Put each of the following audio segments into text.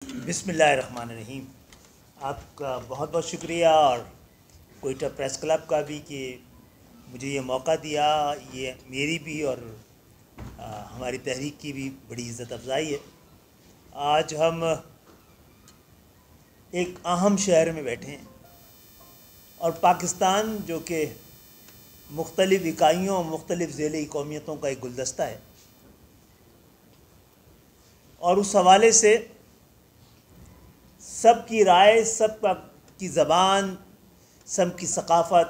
بسم اللہ الرحمن الرحیم۔ آپ کا بہت بہت شکریہ اور کوئٹہ پریس کلب کا بھی کہ مجھے یہ موقع دیا۔ یہ میری بھی اور ہماری تحریک کی بھی بڑی عزت افزائی ہے۔ آج ہم ایک اہم شہر میں بیٹھے ہیں اور پاکستان جو کہ مختلف اکائیوں اور مختلف ذیلی قومیتوں کا ایک گلدستہ ہے، اور اس حوالے سے سب کی رائے، سب کی زبان، سب کی ثقافت،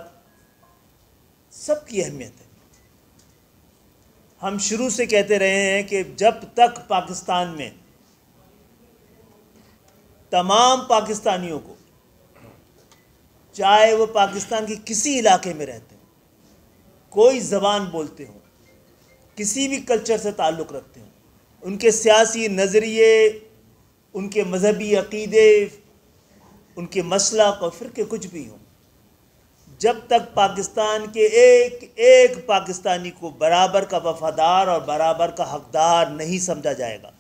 سب کی اہمیت ہے۔ ہم شروع سے کہتے رہے ہیں کہ جب تک پاکستان میں تمام پاکستانیوں کو، چاہے وہ پاکستان کے کسی علاقے میں رہتے ہوں، کوئی زبان بولتے ہوں، کسی بھی کلچر سے تعلق رکھتے ہوں، ان کے سیاسی نظریے، ان کے مذہبی عقیدے، ان کے مسلک اور فرقے کچھ بھی ہوں، جب تک پاکستان کے ایک ایک پاکستانی کو برابر کا وفادار اور برابر کا حقدار نہیں سمجھا جائے گا،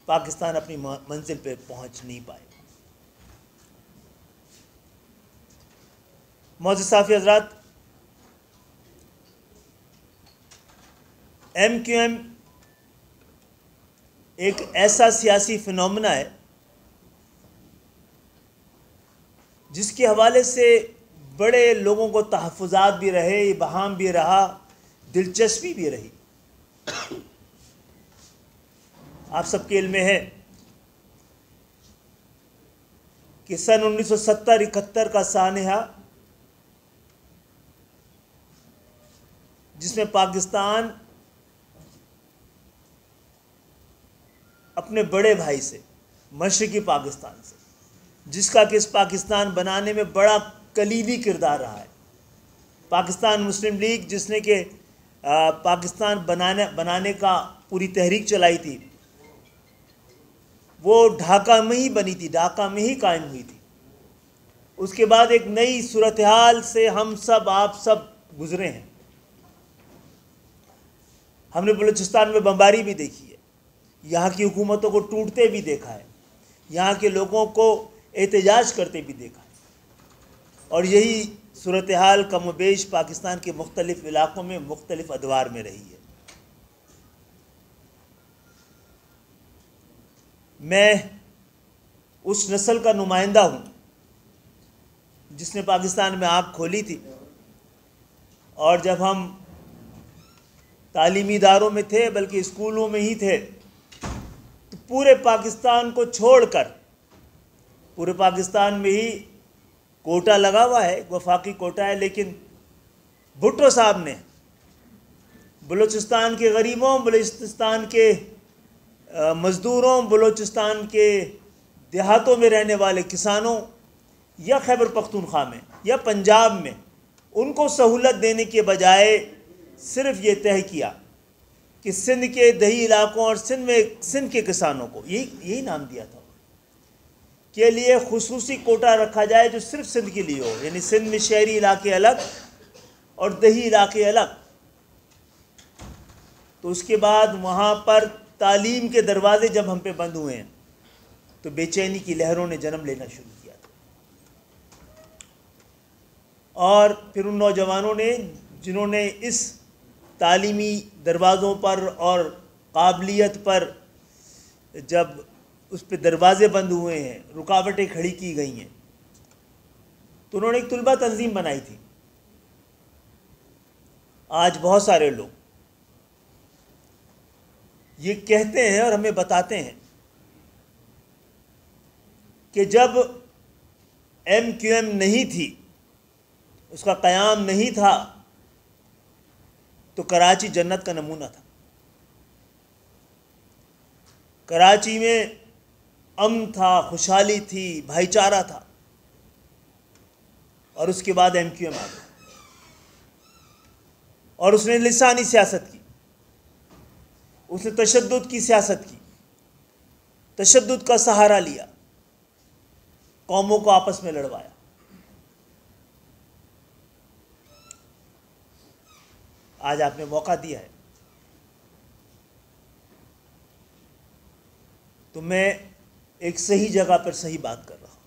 پاکستان اپنی منزل پہ پہنچ نہیں پائے گا۔ معزز صحافی حضرات، ایم کیو ایم ایک ایسا سیاسی فنومنا ہے جس کے حوالے سے بڑے لوگوں کو تحفظات بھی رہے، ابہام بھی رہا، دلچسپی بھی رہی۔ آپ سب کے علم میں ہے کہ سن 1970-71 کا سانحہ، جس میں پاکستان اپنے بڑے بھائی سے، مشرقی پاکستان سے، جس کا کہ اس پاکستان بنانے میں بڑا کلیدی کردار رہا ہے، پاکستان مسلم لیگ جس نے کہ پاکستان بنانے کا پوری تحریک چلائی تھی، وہ ڈھاکہ میں ہی بنی تھی، ڈھاکہ میں ہی قائم ہوئی تھی۔ اس کے بعد ایک نئی صورتحال سے ہم سب، آپ سب گزرے ہیں۔ ہم نے بلوچستان میں بمباری بھی دیکھی ہے، یہاں کی حکومتوں کو ٹوٹتے بھی دیکھا ہے، یہاں کے لوگوں کو احتجاج کرتے بھی دیکھا ہے، اور یہی صورتحال کم و بیش پاکستان کے مختلف علاقوں میں مختلف ادوار میں رہی ہے۔ میں اس نسل کا نمائندہ ہوں جس نے پاکستان میں آنکھ کھولی تھی، اور جب ہم تعلیمی اداروں میں تھے، بلکہ اسکولوں میں ہی تھے، تو پورے پاکستان کو چھوڑ کر، پورے پاکستان میں ہی کوٹا لگا ہوا ہے، وفاقی کوٹا ہے، لیکن بھٹو صاحب نے بلوچستان کے غریبوں، بلوچستان کے مزدوروں، بلوچستان کے دیہاتوں میں رہنے والے کسانوں، یا خیبر پختونخوا میں یا پنجاب میں، ان کو سہولت دینے کے بجائے صرف یہ طے کیا کہ سندھ کے دیہی علاقوں اور سندھ کے کسانوں کو یہی نام دیا تھا کے لیے خصوصی کوٹا رکھا جائے جو صرف سندھ کے لیے ہو، یعنی سندھ میں شہری علاقے الگ اور دیہی علاقے الگ۔ تو اس کے بعد وہاں پر تعلیم کے دروازے جب ہم پہ بند ہوئے ہیں تو بے چینی کی لہروں نے جنم لینا شروع کیا تھا، اور پھر ان نوجوانوں نے جنہوں نے اس تعلیمی دروازوں پر اور قابلیت پر، جب اس پہ دروازے بند ہوئے ہیں، رکاوٹیں کھڑی کی گئی ہیں، تو انہوں نے ایک طلبہ تنظیم بنائی تھی۔ آج بہت سارے لوگ یہ کہتے ہیں اور ہمیں بتاتے ہیں کہ جب ایم کیو ایم نہیں تھی، اس کا قیام نہیں تھا، تو کراچی جنت کا نمونہ تھا۔ کراچی میں امن تھا، خوشحالی تھی، بھائی چارہ تھا، اور اس کے بعد ایم کیو ایم آ گیا اور اس نے لسانی سیاست کی، اس نے تشدد کی سیاست کی، تشدد کا سہارا لیا، قوموں کو آپس میں لڑوایا۔ آج آپ نے موقع دیا ہے تو میں ایک صحیح جگہ پر صحیح بات کر رہا ہوں۔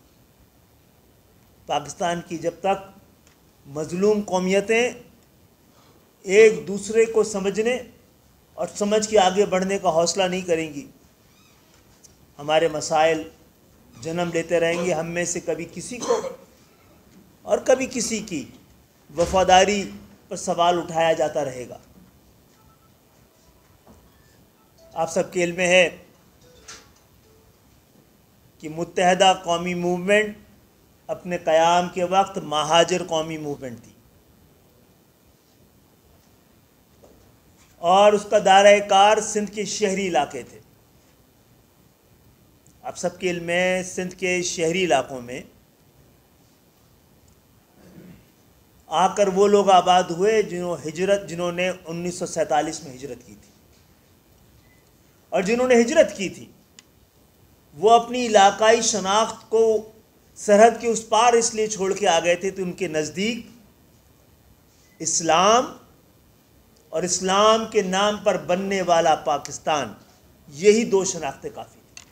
پاکستان کی جب تک مظلوم قومیتیں ایک دوسرے کو سمجھنے اور سمجھ کے آگے بڑھنے کا حوصلہ نہیں کریں گی، ہمارے مسائل جنم لیتے رہیں گے۔ ہم میں سے کبھی کسی کو اور کبھی کسی کی وفاداری پر سوال اٹھایا جاتا رہے گا۔ آپ سب کے علم میں ہے کہ متحدہ قومی موومنٹ اپنے قیام کے وقت مہاجر قومی موومنٹ تھی، اور اس کا دائرہ کار سندھ کے شہری علاقے تھے۔ آپ سب کے علم میں سندھ کے شہری علاقوں میں آ کر وہ لوگ آباد ہوئے جنہوں نے 1947 میں ہجرت کی تھی، اور جنہوں نے ہجرت کی تھی وہ اپنی علاقائی شناخت کو سرحد کے اس پار اس لیے چھوڑ کے آ گئے تھے کہ ان کے نزدیک اسلام اور اسلام کے نام پر بننے والا پاکستان، یہی دو شناختیں کافی تھیں۔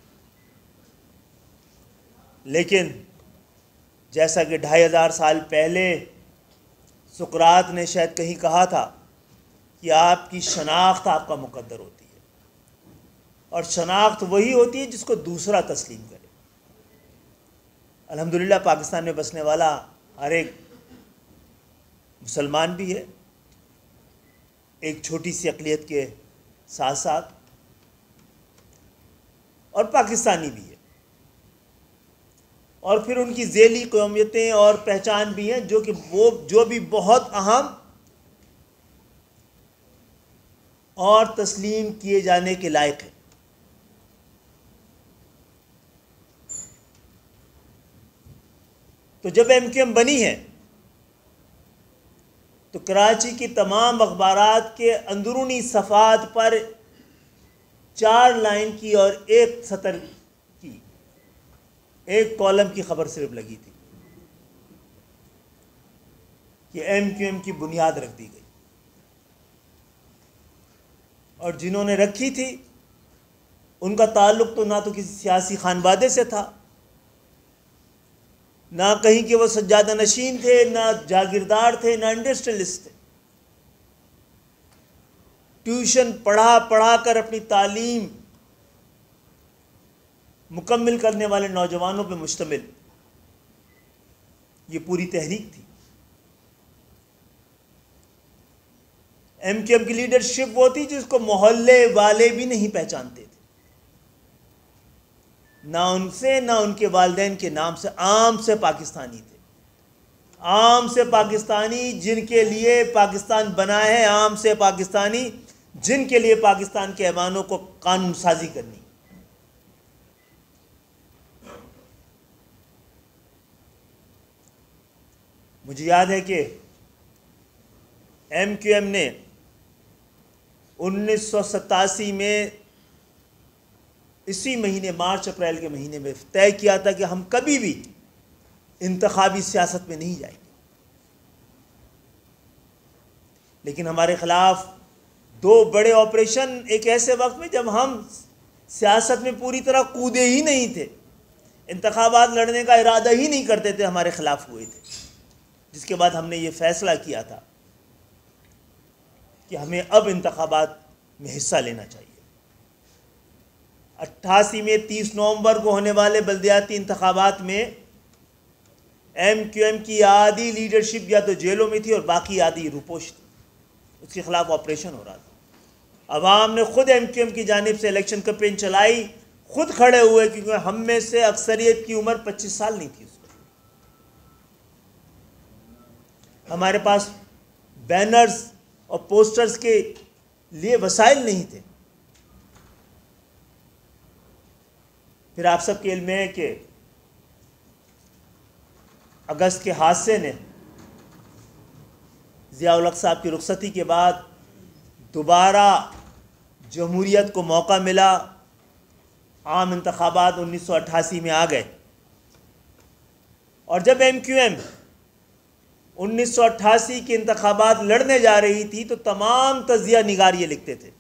لیکن جیسا کہ 2500 سال پہلے سقراط نے شاید کہیں کہا تھا کہ آپ کی شناخت آپ کا مقدر ہوتی ہے، اور شناخت وہی ہوتی ہے جس کو دوسرا تسلیم کرے۔ الحمدللہ پاکستان میں بسنے والا ہر ایک مسلمان بھی ہے، ایک چھوٹی سی اقلیت کے ساتھ ساتھ، اور پاکستانی بھی ہے، اور پھر ان کی ذیلی قومیتیں اور پہچان بھی ہیں جو بھی بہت اہم اور تسلیم کیے جانے کے لائق ہیں۔ تو جب ایم کیو ایم بنی ہے تو کراچی کی تمام اخبارات کے اندرونی صفحات پر 4 لائن کی اور 1 سطر کی، 1 کالم کی خبر صرف لگی تھی کہ ایم کیو ایم کی بنیاد رکھ دی گئی، اور جنہوں نے رکھی تھی ان کا تعلق تو نہ تو کسی سیاسی خانوادے سے تھا، نہ کہیں کہ وہ سجادہ نشین تھے، نہ جاگیردار تھے، نہ انڈسٹریلسٹ تھے۔ ٹیوشن پڑھا کر اپنی تعلیم مکمل کرنے والے نوجوانوں پہ مشتمل یہ پوری تحریک تھی۔ ایم کیو ایم کی لیڈرشپ وہ تھی جس کو محلے والے بھی نہیں پہچانتے تھے، نہ ان سے نہ ان کے والدین کے نام سے، عام سے پاکستانی تھے، عام سے پاکستانی جن کے لیے پاکستان بنا ہے، عام سے پاکستانی جن کے لیے پاکستان کے ایوانوں کو قانون سازی کرنی۔ مجھے یاد ہے کہ ایم کیو ایم نے 1987 میں اسی مہینے مارچ اپریل کے مہینے میں طے کیا تھا کہ ہم کبھی بھی انتخابی سیاست میں نہیں جائیں گے، لیکن ہمارے خلاف 2 بڑے آپریشن ایک ایسے وقت میں جب ہم سیاست میں پوری طرح کودے ہی نہیں تھے، انتخابات لڑنے کا ارادہ ہی نہیں کرتے تھے، ہمارے خلاف ہوئے تھے، جس کے بعد ہم نے یہ فیصلہ کیا تھا کہ ہمیں اب انتخابات میں حصہ لینا چاہیے۔ 88 میں 30 نومبر کو ہونے والے بلدیاتی انتخابات میں ایم کیو ایم کی آدھی لیڈرشپ یا تو جیلوں میں تھی اور باقی آدھی روپوش تھی، اس کے خلاف آپریشن ہو رہا تھا۔ عوام نے خود ایم کیو ایم کی جانب سے الیکشن کیمپین چلائی، خود کھڑے ہوئے، کیونکہ ہم میں سے اکثریت کی عمر 25 سال نہیں تھی اس وقت۔ ہمارے پاس بینرز اور پوسٹرز کے لیے وسائل نہیں تھے۔ پھر آپ سب کے علم ہے کہ اگست کے حادثے نے ضیاء الحق صاحب کی رخصتی کے بعد دوبارہ جمہوریت کو موقع ملا، عام انتخابات 1988 میں آ گئے، اور جب ایم کیو ایم 1988 کے انتخابات لڑنے جا رہی تھی تو تمام تجزیہ نگار یہ لکھتے تھے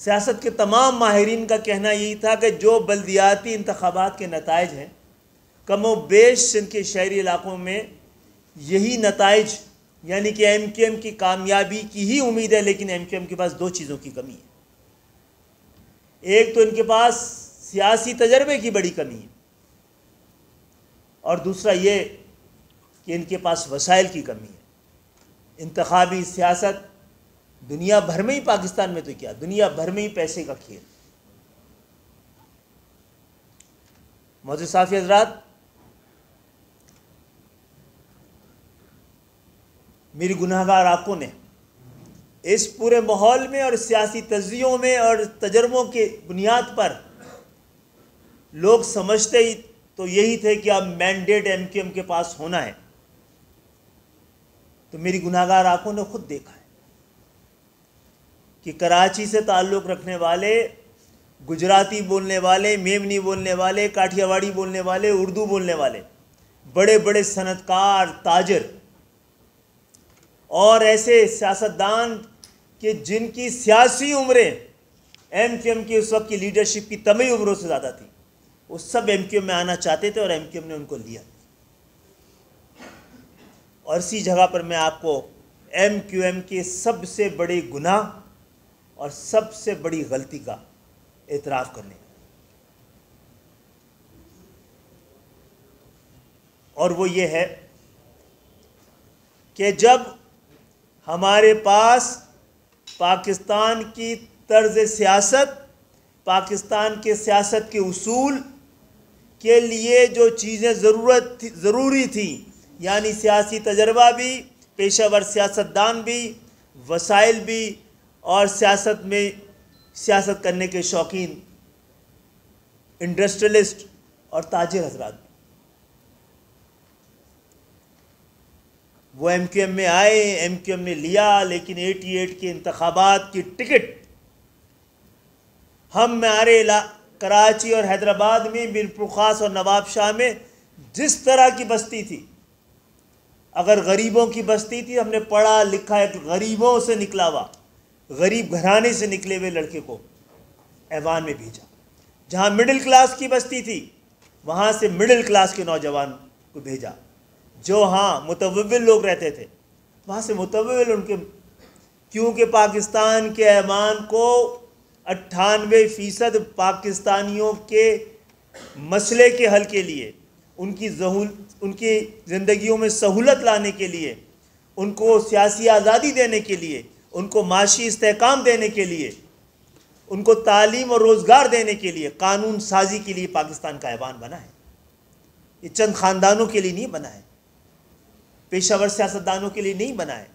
سیاست کے تمام ماہرین کا کہنا یہی تھا کہ جو بلدیاتی انتخابات کے نتائج ہیں کم و بیش سندھ کے شہری علاقوں میں یہی نتائج، یعنی کہ ایم کیو ایم کی کامیابی کی ہی امید ہے، لیکن ایم کیو ایم کے پاس دو چیزوں کی کمی ہے۔ ایک تو ان کے پاس سیاسی تجربے کی بڑی کمی ہے، اور دوسرا یہ کہ ان کے پاس وسائل کی کمی ہے۔ انتخابی سیاست دنیا بھر میں ہی، پاکستان میں تو کیا، دنیا بھر میں ہی پیسے کا کھیل۔ معزز صحافی حضرات، میری گناہ گار آنکھوں نے اس پورے ماحول میں اور سیاسی تجزیوں میں اور تجربوں کے بنیاد پر لوگ سمجھتے ہی تو یہی تھے کہ اب مینڈیٹ ایم کیو ایم کے پاس ہونا ہے، تو میری گناہ گار آنکھوں نے خود دیکھا ہے کہ کراچی سے تعلق رکھنے والے، گجراتی بولنے والے، میمنی بولنے والے، کاٹھیا واڑی بولنے والے، اردو بولنے والے بڑے بڑے صنعت کار، تاجر اور ایسے سیاستدان کہ جن کی سیاسی عمریں ایم کیو ایم کی اس وقت کی لیڈرشپ کی تمام عمروں سے زیادہ تھی، وہ سب ایم کیو ایم میں آنا چاہتے تھے اور ایم کیو ایم نے ان کو لیا۔ اور اسی جگہ پر میں آپ کو ایم کیو ایم کے سب سے بڑے گناہ اور سب سے بڑی غلطی کا اعتراف کرنے، اور وہ یہ ہے کہ جب ہمارے پاس پاکستان کی طرز سیاست، پاکستان کے سیاست کے اصول کے لیے جو چیزیں ضروری تھیں، یعنی سیاسی تجربہ بھی، پیشہ ور سیاستدان بھی، وسائل بھی، اور سیاست میں سیاست کرنے کے شوقین انڈسٹریلسٹ اور تاجر حضرات بھی، وہ ایم کیو ایم میں آئے، ایم کیو ایم نے لیا، لیکن 88 کے انتخابات کی ٹکٹ ہمارے کراچی اور حیدرآباد میں، میر پرخاص اور نواب شاہ میں جس طرح کی بستی تھی، اگر غریبوں کی بستی تھی، ہم نے پڑھا لکھا ایک غریبوں سے نکلا ہوا، غریب گھرانے سے نکلے ہوئے لڑکے کو ایوان میں بھیجا۔ جہاں مڈل کلاس کی بستی تھی، وہاں سے مڈل کلاس کے نوجوان کو بھیجا۔ جو ہاں متوول لوگ رہتے تھے، وہاں سے متوول ان کے، کیونکہ پاکستان کے ایوان کو 98% پاکستانیوں کے مسئلے کے حل کے لیے، ان کی زندگیوں میں سہولت لانے کے لیے، ان کو سیاسی آزادی دینے کے لیے، ان کو معاشی استحکام دینے کے لیے، ان کو تعلیم اور روزگار دینے کے لیے، قانون سازی کے لیے پاکستان کا ایوان بنا ہے۔ یہ چند خاندانوں کے لیے نہیں بنا ہے، پیشہ ور سیاستدانوں کے لیے نہیں بنا ہے،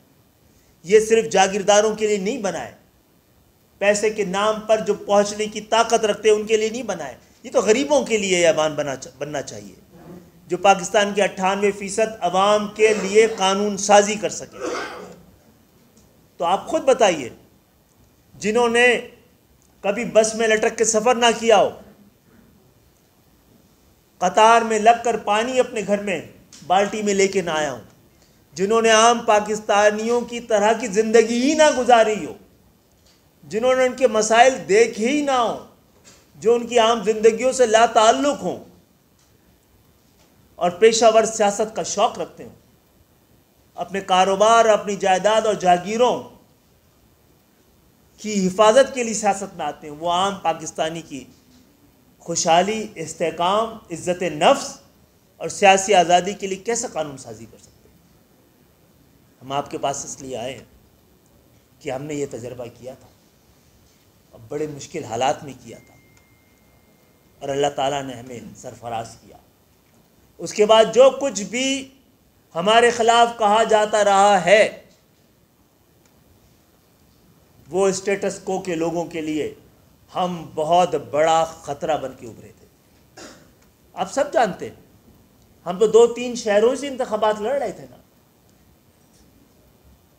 یہ صرف جاگیرداروں کے لیے نہیں بنا ہے، پیسے کے نام پر جو پہنچنے کی طاقت رکھتے ہیں ان کے لیے نہیں بنا ہے، یہ تو غریبوں کے لیے ایوان بننا چاہیے، جو پاکستان کے 98% عوام کے لیے قانون سازی کر سکے۔ تو آپ خود بتائیے، جنہوں نے کبھی بس میں لٹک کے سفر نہ کیا ہو، قطار میں لگ کر پانی اپنے گھر میں بالٹی میں لے کے نہ آیا ہوں، جنہوں نے عام پاکستانیوں کی طرح کی زندگی ہی نہ گزاری ہو، جنہوں نے ان کے مسائل دیکھے ہی نہ ہوں، جو ان کی عام زندگیوں سے لا تعلق ہوں، اور پیشہ ور سیاست کا شوق رکھتے ہوں، اپنے کاروبار، اپنی جائیداد اور جاگیروں کی حفاظت کے لیے سیاست میں آتے ہیں، وہ عام پاکستانی کی خوشحالی، استحکام، عزت نفس اور سیاسی آزادی کے لیے کیسے قانون سازی کر سکتے ہیں؟ ہم آپ کے پاس اس لیے آئے ہیں کہ ہم نے یہ تجربہ کیا تھا، اور بڑے مشکل حالات میں کیا تھا، اور اللہ تعالیٰ نے ہمیں سرفراز کیا۔ اس کے بعد جو کچھ بھی ہمارے خلاف کہا جاتا رہا ہے، وہ اسٹیٹس کو کے لوگوں کے لیے ہم بہت بڑا خطرہ بن کے ابھرے تھے۔ آپ سب جانتے ہیں، ہم تو 2-3 شہروں سے انتخابات لڑ رہے تھے نا،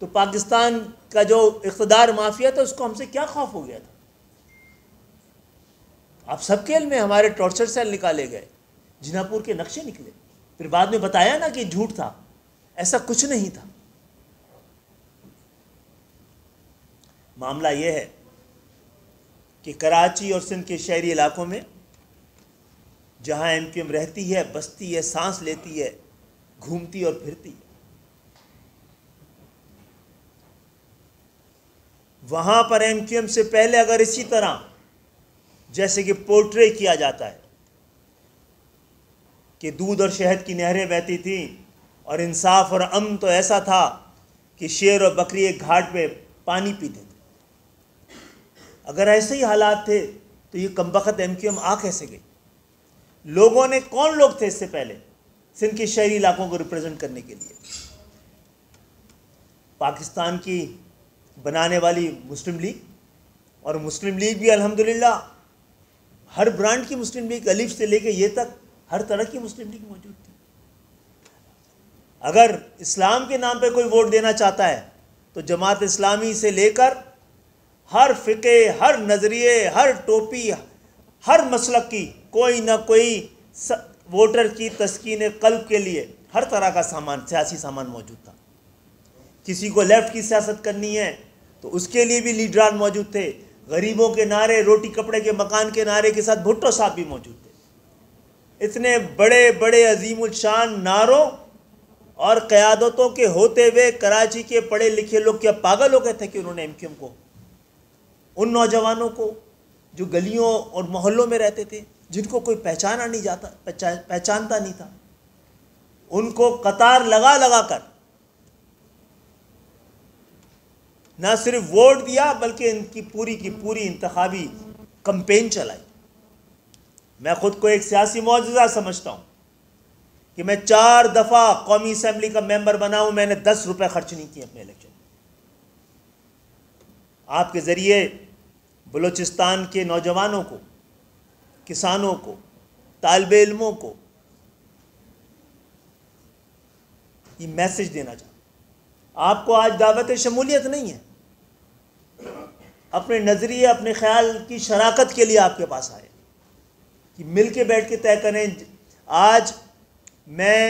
تو پاکستان کا جو اقتدار مافیا تھا، اس کو ہم سے کیا خوف ہو گیا تھا؟ آپ سب کے علم میں ہمارے ٹارچر سیل نکالے گئے، جنا پور کے نقشے نکلے، پھر بعد میں بتایا نا کہ جھوٹ تھا، ایسا کچھ نہیں تھا۔ معاملہ یہ ہے کہ کراچی اور سندھ کے شہری علاقوں میں جہاں ایم کیو ایم رہتی ہے، بستی ہے، سانس لیتی ہے، گھومتی اور پھرتی ہے، وہاں پر ایم کیو ایم سے پہلے اگر اسی طرح جیسے کہ پورٹرے کیا جاتا ہے کہ دودھ اور شہد کی نہریں بہتی تھیں اور انصاف اور امن تو ایسا تھا کہ شیر اور بکری ایک گھاٹ پہ پانی پیتے تھے، اگر ایسے ہی حالات تھے تو یہ کمبخت ایم کیو ایم آ کیسے گئی؟ لوگوں نے، کون لوگ تھے اس سے پہلے سندھ کے شہری علاقوں کو ریپرزینٹ کرنے کے لیے؟ پاکستان کی بنانے والی مسلم لیگ، اور مسلم لیگ بھی الحمدللہ ہر برانڈ کی مسلم لیگ، الف سے لے کے یہ تک ہر طرح کی مسلم لیگ موجود تھی۔ اگر اسلام کے نام پہ کوئی ووٹ دینا چاہتا ہے تو جماعت اسلامی سے لے کر ہر فقہ، ہر نظریے، ہر ٹوپی، ہر مسلک کی کوئی نہ کوئی ووٹر کی تسکین قلب کے لیے ہر طرح کا سامان، سیاسی سامان موجود تھا۔ کسی کو لیفٹ کی سیاست کرنی ہے تو اس کے لیے بھی لیڈران موجود تھے۔ غریبوں کے نعرے، روٹی کپڑے کے مکان کے نعرے کے ساتھ بھٹو صاحب بھی موجود تھے۔ اتنے بڑے بڑے عظیم الشان نعروں اور قیادتوں کے ہوتے ہوئے کراچی کے پڑھے لکھے لوگ کیا پاگل ہو گئے تھے کہ انہوں نے ایم کیو ایم کو، ان نوجوانوں کو جو گلیوں اور محلوں میں رہتے تھے، جن کو کوئی پہچانتا نہیں تھا، ان کو قطار لگا لگا کر نہ صرف ووٹ دیا بلکہ ان کی پوری انتخابی کمپین چلائی۔ میں خود کو ایک سیاسی معجزہ سمجھتا ہوں کہ میں 4 دفعہ قومی اسمبلی کا ممبر بنا ہوں، میں نے 10 روپے خرچ نہیں کیے اپنے الیکشن میں۔ آپ کے ذریعے بلوچستان کے نوجوانوں کو، کسانوں کو، طالب علموں کو یہ میسج دینا چاہتا ہوں۔ آپ کو آج دعوت شمولیت نہیں ہے، اپنے نظریے، اپنے خیال کی شراکت کے لیے آپ کے پاس آئے کہ مل کے بیٹھ کے طے کریں۔ آج میں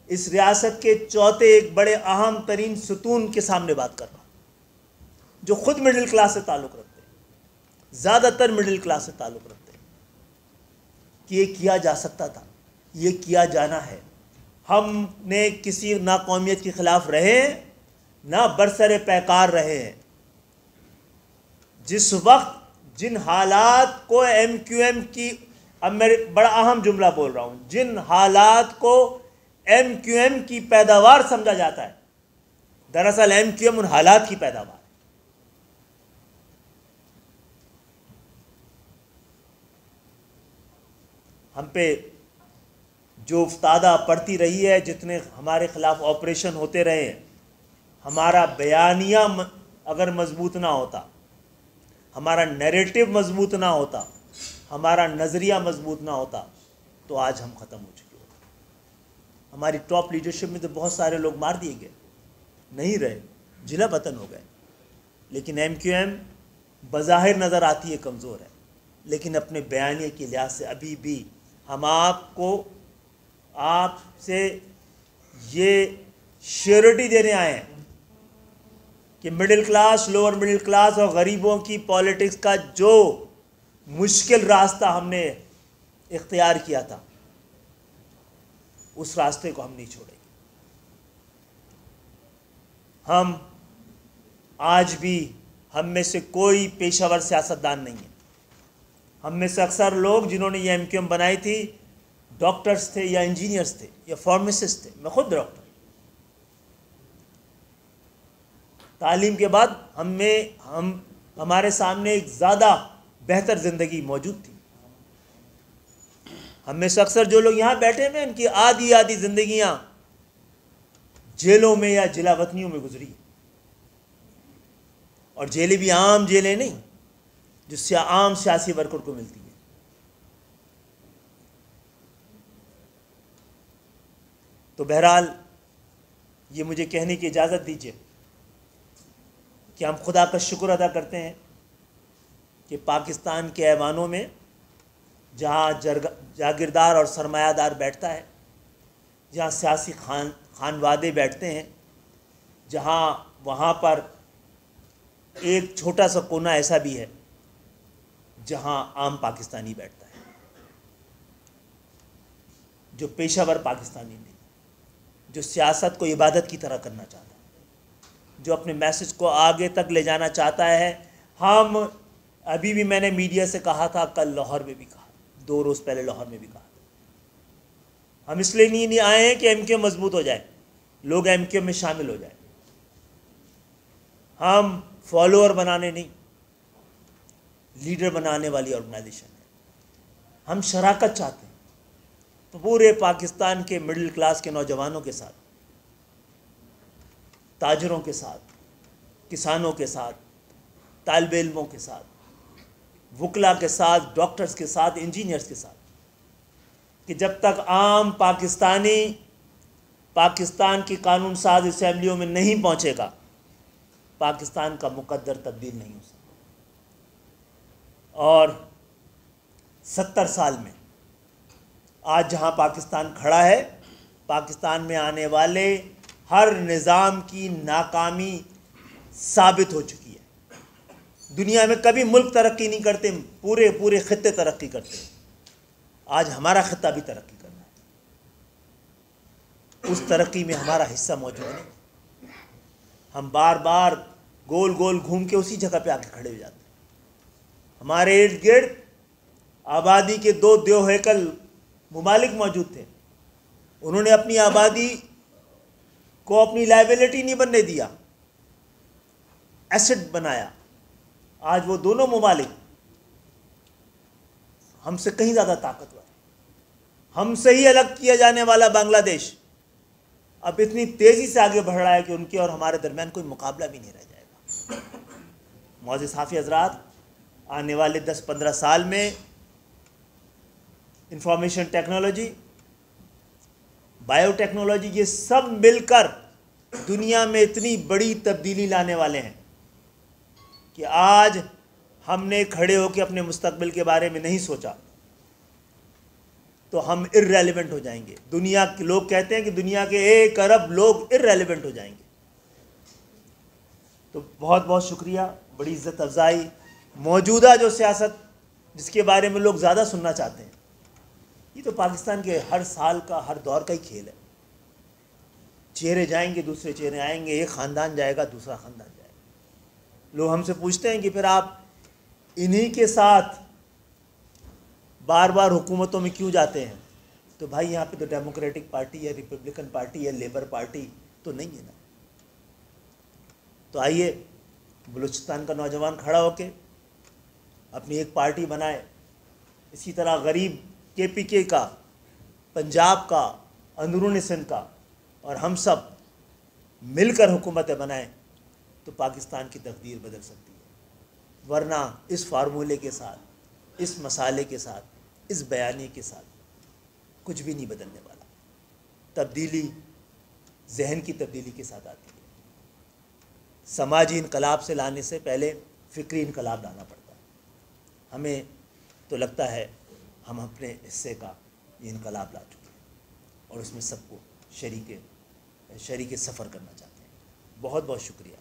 اس ریاست کے چوتھے ایک بڑے اہم ترین ستون کے سامنے بات کر رہا ہوں، جو خود مڈل کلاس سے تعلق رکھتے ہیں، زیادہ تر مڈل کلاس سے تعلق رکھتے ہیں، کہ یہ کیا جا سکتا تھا، یہ کیا جانا ہے۔ ہم نے کسی نہ قومیت کے خلاف رہے ہیں، نہ برسر پیکار رہے ہیں۔ جس وقت جن حالات کو ایم کیو ایم کی، اب میں بڑا اہم جملہ بول رہا ہوں، جن حالات کو ایم کیو ایم کی پیداوار سمجھا جاتا ہے، دراصل ایم کیو ایم ان حالات کی پیداوار ہے۔ ہم پہ جو افتادہ پڑتی رہی ہے، جتنے ہمارے خلاف آپریشن ہوتے رہے ہیں، ہمارا بیانیہ اگر مضبوط نہ ہوتا، ہمارا نیریٹو مضبوط نہ ہوتا، ہمارا نظریہ مضبوط نہ ہوتا تو آج ہم ختم ہو چکے ہوتے۔ ہماری ٹاپ لیڈرشپ میں تو بہت سارے لوگ مار دیے گئے، نہیں رہے، جلا وطن ہو گئے۔ لیکن ایم کیو ایم بظاہر نظر آتی ہے کمزور ہے، لیکن اپنے بیانیے کے لحاظ سے ابھی بھی ہم آپ سے یہ شیورٹی دینے آئے ہیں کہ middle class, lower middle class اور غریبوں کی پالیٹکس کا جو مشکل راستہ ہم نے اختیار کیا تھا، اس راستے کو ہم نہیں چھوڑیں گے۔ ہم آج بھی، ہم میں سے کوئی پیشہ ور سیاستدان نہیں ہے۔ ہم میں سے اکثر لوگ جنہوں نے یہ ایم کیو ایم بنائی تھی ڈاکٹرز تھے یا انجینئرز تھے یا فارمیسسٹ تھے۔ میں خود ڈاکٹر۔ تعلیم کے بعد ہمارے سامنے ایک زیادہ بہتر زندگی موجود تھی۔ ہم میں سے اکثر جو لوگ یہاں بیٹھے ہیں، ان کی آدھی زندگیاں جیلوں میں یا جلا وطنیوں میں گزری، اور جیلیں بھی عام جیلیں نہیں جس سے عام سیاسی ورکر کو ملتی ہیں۔ تو بہرحال یہ مجھے کہنے کی اجازت دیجیے کہ ہم خدا کا شکر ادا کرتے ہیں کہ پاکستان کے ایوانوں میں جہاں جاگیردار اور سرمایہ دار بیٹھتا ہے، جہاں سیاسی خانوادے بیٹھتے ہیں، وہاں پر ایک چھوٹا سا کونا ایسا بھی ہے جہاں عام پاکستانی بیٹھتا ہے، جو پیشہ ور پاکستانی نہیں، جو سیاست کو عبادت کی طرح کرنا چاہتا ہے، جو اپنے میسج کو آگے تک لے جانا چاہتا ہے۔ ہم ابھی بھی میں نے میڈیا سے کہا تھا، کل لاہور میں بھی کہا، 2 روز پہلے لاہور میں بھی کہا تھا، ہم اس لیے نہیں آئے ہیں کہ ایم کیو مضبوط ہو جائے، لوگ ایم کیو میں شامل ہو جائیں۔ ہم فالوور بنانے نہیں، لیڈر بنانے والی آرگنائزیشن ہے۔ ہم شراکت چاہتے ہیں پورے پاکستان کے مڈل کلاس کے نوجوانوں کے ساتھ، تاجروں کے ساتھ، کسانوں کے ساتھ، طالب علموں کے ساتھ، وکلا کے ساتھ، ڈاکٹرز کے ساتھ، انجینئرز کے ساتھ، کہ جب تک عام پاکستانی پاکستان کی قانون ساز اسمبلیوں میں نہیں پہنچے گا، پاکستان کا مقدر تبدیل نہیں ہو سکتا۔ اور 70 سال میں آج جہاں پاکستان کھڑا ہے، پاکستان میں آنے والے ہر نظام کی ناکامی ثابت ہو چکی ہے۔ دنیا میں کبھی ملک ترقی نہیں کرتے، پورے خطے ترقی کرتے ہیں۔ آج ہمارا خطہ بھی ترقی کرنا ہے، اس ترقی میں ہمارا حصہ موجود نہیں۔ ہم بار بار گول گول گھوم کے اسی جگہ پہ آ کے کھڑے ہو جاتے ہیں۔ ہمارے ارد گرد آبادی کے 2 دیو ہیکل ممالک موجود تھے، انہوں نے اپنی آبادی کو اپنی لائبلٹی نہیں بننے دیا، ایسٹ بنایا۔ آج وہ دونوں ممالک ہم سے کہیں زیادہ طاقتور ہیں۔ ہم سے ہی الگ کیا جانے والا بنگلہ دیش اب اتنی تیزی سے آگے بڑھ رہا ہے کہ ان کے اور ہمارے درمیان کوئی مقابلہ بھی نہیں رہ جائے گا۔ معزز صحافی حضرات، آنے والے 10-15 سال میں انفارمیشن ٹیکنالوجی، بائیو ٹیکنالوجی، یہ سب مل کر دنیا میں اتنی بڑی تبدیلی لانے والے ہیں کہ آج ہم نے کھڑے ہو کے اپنے مستقبل کے بارے میں نہیں سوچا تو ہم ارریلیونٹ ہو جائیں گے۔ دنیا کے لوگ کہتے ہیں کہ دنیا کے 1 ارب لوگ ارریلیونٹ ہو جائیں گے۔ تو بہت بہت شکریہ، بڑی عزت افزائی۔ موجودہ جو سیاست جس کے بارے میں لوگ زیادہ سننا چاہتے ہیں، یہ تو پاکستان کے ہر سال کا، ہر دور کا ہی کھیل ہے۔ چہرے جائیں گے، دوسرے چہرے آئیں گے، ایک خاندان جائے گا، دوسرا خاندان جائے گا۔ لوگ ہم سے پوچھتے ہیں کہ پھر آپ انہی کے ساتھ بار بار حکومتوں میں کیوں جاتے ہیں؟ تو بھائی یہاں پہ تو ڈیموکریٹک پارٹی ہے، ریپبلکن پارٹی ہے، لیبر پارٹی تو نہیں ہے نا۔ تو آئیے بلوچستان کا نوجوان کھڑا ہو کے اپنی ایک پارٹی بنائے، اسی طرح غریب کے پی کے کا، پنجاب کا، اندرون سندھ کا، اور ہم سب مل کر حکومتیں بنائیں تو پاکستان کی تقدیر بدل سکتی ہے۔ ورنہ اس فارمولے کے ساتھ، اس مسالے کے ساتھ، اس بیانیے کے ساتھ کچھ بھی نہیں بدلنے والا۔ تبدیلی ذہن کی تبدیلی کے ساتھ آتی ہے۔ سماجی انقلاب سے لانے سے پہلے فکری انقلاب لانا پڑتا ہے۔ ہمیں تو لگتا ہے ہم اپنے حصے کا یہ انقلاب لا چکے ہیں اور اس میں سب کو شریک سفر کرنا چاہتے ہیں۔ بہت بہت شکریہ۔